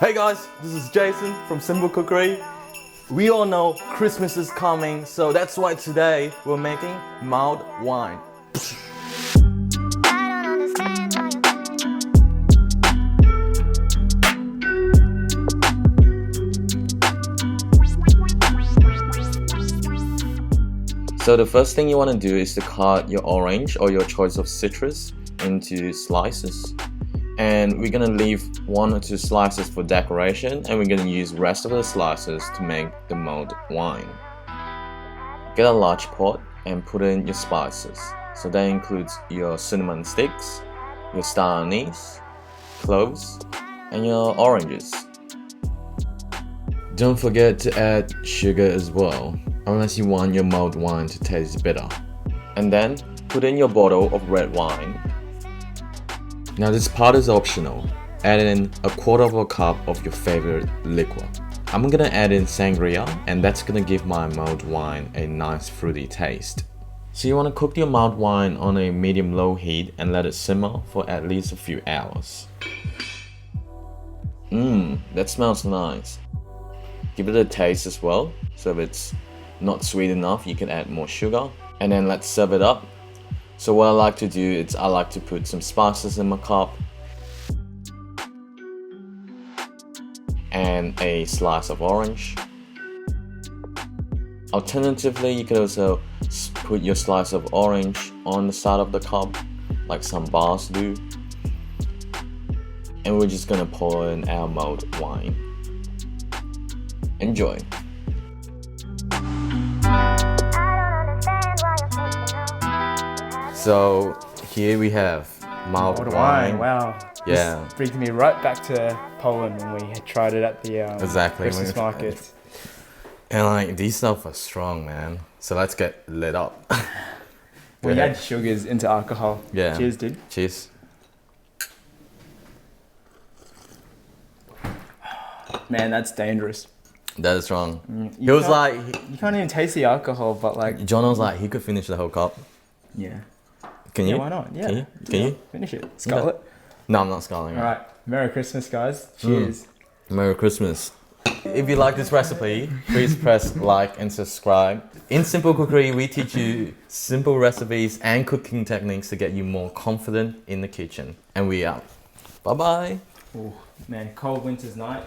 Hey guys, this is Jason from Simple Cookery. We all know Christmas is coming, so that's why today we're making mulled wine. So the first thing you want to do is to cut your orange or your choice of citrus into slices. And we're gonna leave 1 or 2 slices for decoration, and we're gonna use rest of the slices to make the mulled wine. Get a large pot and put in your spices. So that includes your cinnamon sticks, your star anise, cloves, and your oranges. Don't forget to add sugar as well, unless you want your mulled wine to taste bitter. And then put in your bottle of red wine. Now this part is optional. Add in 1/4 cup of your favorite liquor. I'm gonna add in sangria, and that's gonna give my mulled wine a nice fruity taste. So you wanna cook your mulled wine on a medium-low heat and let it simmer for at least a few hours. That smells nice. Give it a taste as well. So if it's not sweet enough, you can add more sugar. And then let's serve it up. So what I like to do is I like to put some spices in my cup and a slice of orange. Alternatively, you could also put your slice of orange on the side of the cup like some bars do. And we're just gonna pour in our mulled wine. Enjoy. So here we have mulled wine. Wow. Yeah. This brings me right back to Poland when we had tried it at the Christmas market. And like these stuff are strong, man. So let's get lit up. We add sugars into alcohol. Yeah. Cheers, dude. Cheers. Man, that's dangerous. That is strong. You can't even taste the alcohol, but like. John was like, he could finish the whole cup. Yeah. Can you? Why not? Yeah. Can you? Finish it. Scull it. No, I'm not sculling it. Alright. Merry Christmas, guys. Cheers. Merry Christmas. If you like this recipe, please press like and subscribe. In Simple Cookery, we teach you simple recipes and cooking techniques to get you more confident in the kitchen. And we out. Bye bye. Oh, man, cold winter's night.